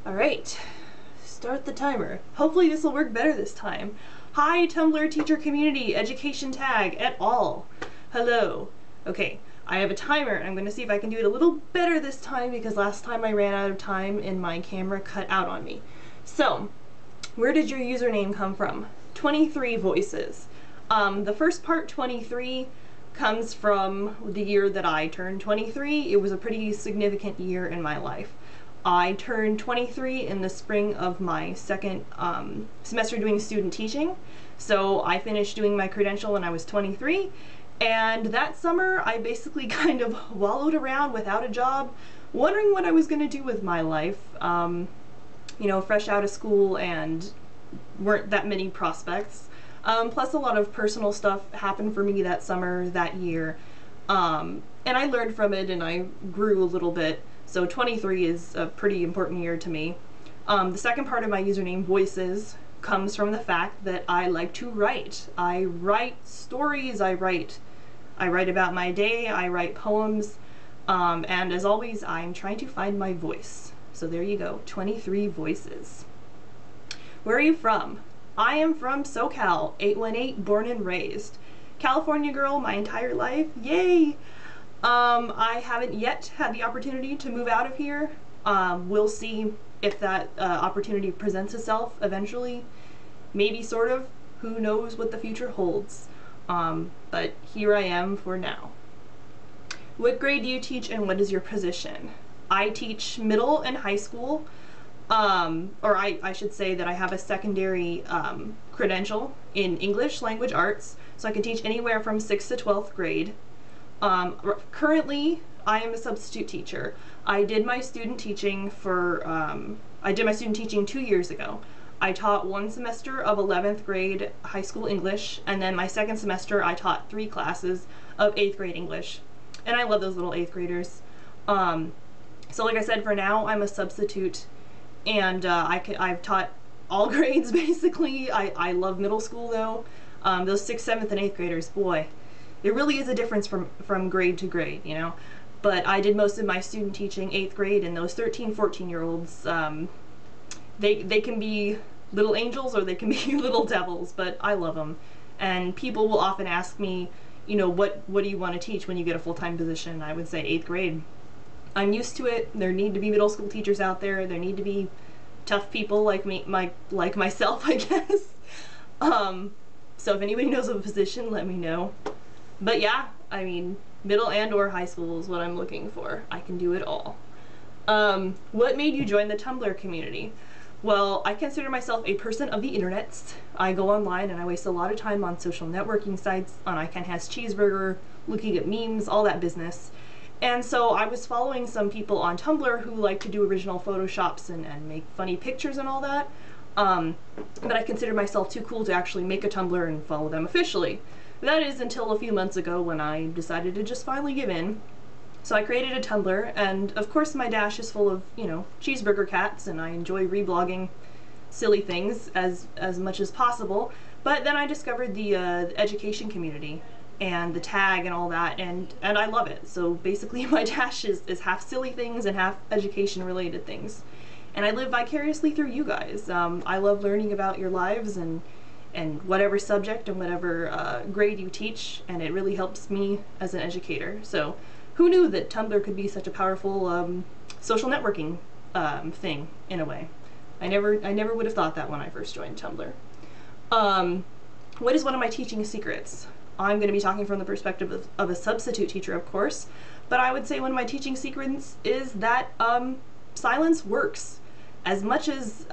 Alright, start the timer. Hopefully this will work better this time. Hi Tumblr teacher community, education tag et al. Hello. Okay, I have a timer and I'm going to see if I can do it a little better this time because last time I ran out of time and my camera cut out on me. So, where did your username come from? 23 voices. The first part, 23, comes from the year that I turned 23. It was a pretty significant year in my life. I turned 23 in the spring of my second semester doing student teaching. So I finished doing my credential when I was 23, and that summer I basically kind of wallowed around without a job, wondering what I was going to do with my life. You know, fresh out of school and weren't that many prospects. Plus a lot of personal stuff happened for me that summer, that year. And I learned from it and I grew a little bit. So 23 is a pretty important year to me. The second part of my username, Voices, comes from the fact that I like to write. I write stories, I write about my day, I write poems, and as always, I'm trying to find my voice. So there you go, 23 voices. Where are you from? I am from SoCal, 818, born and raised. California girl my entire life, yay! I haven't yet had the opportunity to move out of here. We'll see if that opportunity presents itself eventually. Maybe, sort of. Who knows what the future holds. But here I am for now. What grade do you teach and what is your position? I teach middle and high school. Or I should say that I have a secondary credential in English Language Arts, so I can teach anywhere from 6th to 12th grade. Currently, I am a substitute teacher. I did my student teaching 2 years ago. I taught one semester of 11th grade high school English, and then my second semester I taught 3 classes of 8th grade English. And I love those little 8th graders. So like I said, for now I'm a substitute, and I've taught all grades basically. I love middle school though. Those 6th, 7th, and 8th graders, boy. It really is a difference from grade to grade, you know? But I did most of my student teaching 8th grade, and those 13, 14-year-olds, they can be little angels or they can be little devils, but I love them. And people will often ask me, you know, what do you want to teach when you get a full-time position? I would say 8th grade. I'm used to it. There need to be middle school teachers out there. There need to be tough people like me, like myself, I guess. So if anybody knows of a position, let me know. But yeah, I mean, middle and or high school is what I'm looking for. I can do it all. What made you join the Tumblr community? Well, I consider myself a person of the internets. I go online and I waste a lot of time on social networking sites, on I Can Has Cheeseburger, looking at memes, all that business. And so I was following some people on Tumblr who like to do original photoshops and make funny pictures and all that. But I considered myself too cool to actually make a Tumblr and follow them officially. That is until a few months ago when I decided to just finally give in. So I created a Tumblr, and of course my dash is full of, you know, cheeseburger cats, and I enjoy reblogging silly things as much as possible. But then I discovered the education community and the tag and all that, and I love it. So basically my dash is half silly things and half education related things. And I live vicariously through you guys. I love learning about your lives and whatever subject and whatever grade you teach, and it really helps me as an educator. So who knew that Tumblr could be such a powerful social networking thing, in a way. I never would have thought that when I first joined Tumblr. What is one of my teaching secrets? I'm going to be talking from the perspective of a substitute teacher, of course, but I would say one of my teaching secrets is that silence works. As much as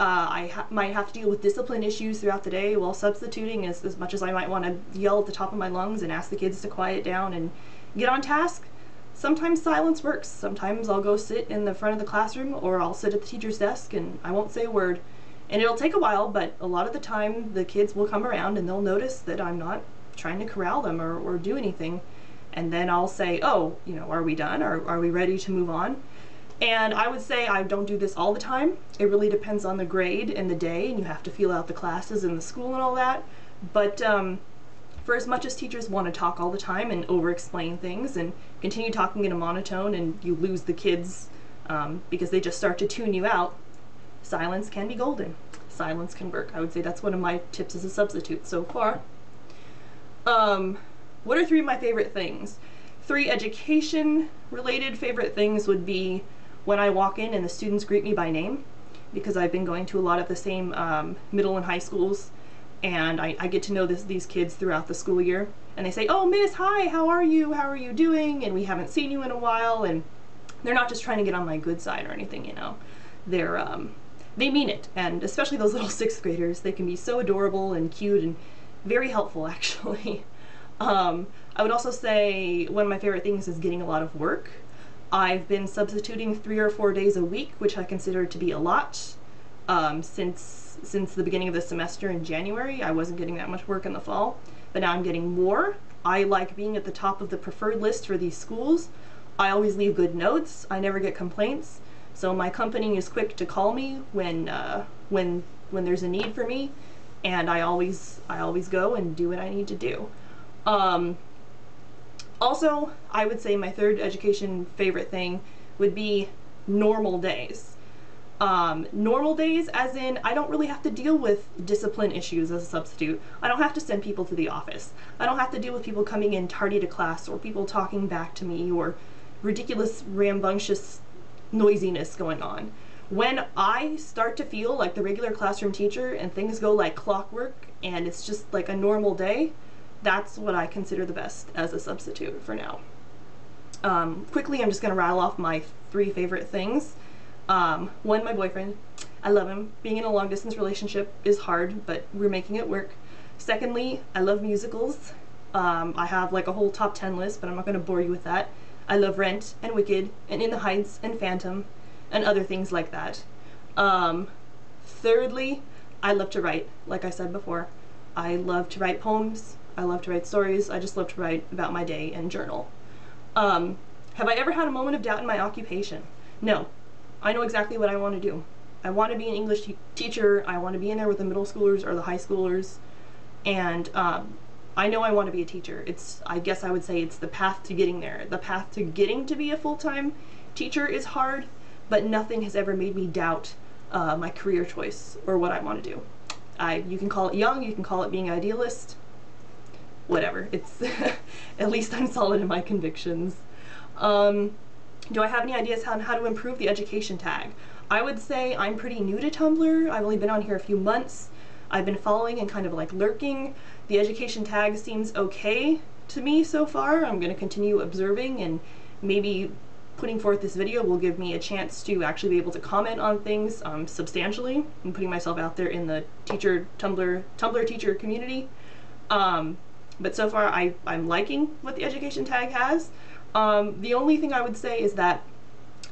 might have to deal with discipline issues throughout the day while substituting, as much as I might want to yell at the top of my lungs and ask the kids to quiet down and get on task, sometimes silence works. Sometimes I'll go sit in the front of the classroom, or I'll sit at the teacher's desk and I won't say a word. And it'll take a while, but a lot of the time the kids will come around and they'll notice that I'm not trying to corral them or do anything. And then I'll say, oh, you know, are we done? Are we ready to move on? And I would say I don't do this all the time. It really depends on the grade and the day, and you have to feel out the classes and the school and all that. But for as much as teachers want to talk all the time and over-explain things and continue talking in a monotone, and you lose the kids because they just start to tune you out, silence can be golden. Silence can work. I would say that's one of my tips as a substitute so far. What are 3 of my favorite things? 3 education-related favorite things would be when I walk in and the students greet me by name, because I've been going to a lot of the same middle and high schools, and I get to know these kids throughout the school year, and they say, "Oh, Miss, hi, how are you? How are you doing? And we haven't seen you in a while," and they're not just trying to get on my good side or anything, you know. They mean it, and especially those little 6th graders, they can be so adorable and cute and very helpful, actually. I would also say one of my favorite things is getting a lot of work. I've been substituting 3 or 4 days a week, which I consider to be a lot. Since the beginning of the semester in January, I wasn't getting that much work in the fall, but now I'm getting more. I like being at the top of the preferred list for these schools. I always leave good notes. I never get complaints. So my company is quick to call me when there's a need for me, and I always go and do what I need to do. Also, I would say my 3rd education favorite thing would be normal days. Normal days as in I don't really have to deal with discipline issues as a substitute. I don't have to send people to the office. I don't have to deal with people coming in tardy to class or people talking back to me or ridiculous, rambunctious noisiness going on. When I start to feel like the regular classroom teacher and things go like clockwork and it's just like a normal day, that's what I consider the best as a substitute for now. Quickly, I'm just going to rattle off my 3 favorite things. 1, my boyfriend. I love him. Being in a long distance relationship is hard, but we're making it work. Secondly, I love musicals. I have like a whole top 10 list, but I'm not going to bore you with that. I love Rent and Wicked and In the Heights and Phantom and other things like that. Thirdly, I love to write, like I said before. I love to write poems. I love to write stories. I just love to write about my day and journal. Have I ever had a moment of doubt in my occupation? No. I know exactly what I want to do. I want to be an English teacher. I want to be in there with the middle schoolers or the high schoolers. And I know I want to be a teacher. I guess I would say it's the path to getting there. The path to getting to be a full-time teacher is hard, but nothing has ever made me doubt my career choice or what I want to do. You can call it young, you can call it being idealist, whatever. It's at least I'm solid in my convictions. Do I have any ideas on how to improve the education tag? I would say I'm pretty new to Tumblr. I've only been on here a few months. I've been following and kind of like lurking. The education tag seems okay to me so far. I'm going to continue observing, and maybe putting forth this video will give me a chance to actually be able to comment on things substantially. I'm putting myself out there in the Tumblr teacher community. But so far I'm liking what the education tag has. The only thing I would say is that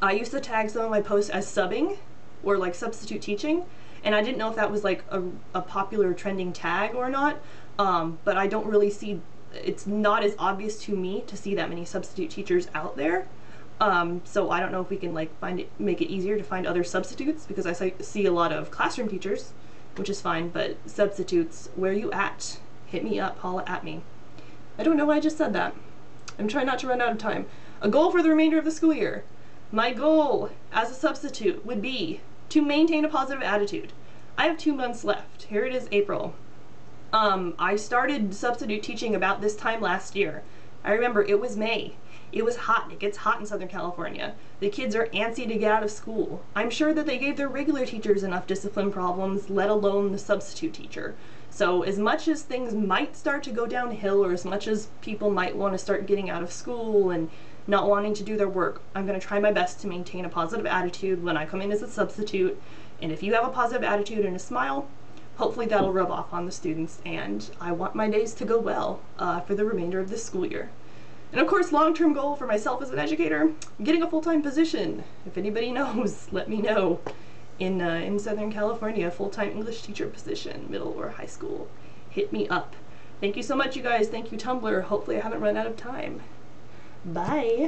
I used to tag some of my posts as subbing or like substitute teaching, and I didn't know if that was like a popular trending tag or not, but I don't really see, it's not as obvious to me to see that many substitute teachers out there. So I don't know if we can like make it easier to find other substitutes, because I see a lot of classroom teachers, which is fine, but substitutes, where you at? Hit me up, holla at me. I don't know why I just said that. I'm trying not to run out of time. A goal for the remainder of the school year. My goal as a substitute would be to maintain a positive attitude. I have 2 months left. Here it is, April. I started substitute teaching about this time last year. I remember it was May. It was hot. It gets hot in Southern California. The kids are antsy to get out of school. I'm sure that they gave their regular teachers enough discipline problems, let alone the substitute teacher. So as much as things might start to go downhill, or as much as people might want to start getting out of school and not wanting to do their work, I'm going to try my best to maintain a positive attitude when I come in as a substitute. And if you have a positive attitude and a smile, hopefully that'll rub off on the students, and I want my days to go well for the remainder of this school year. And of course, long-term goal for myself as an educator, getting a full-time position. If anybody knows, let me know. In Southern California, full-time English teacher position, middle or high school. Hit me up. Thank you so much, you guys. Thank you, Tumblr. Hopefully I haven't run out of time. Bye.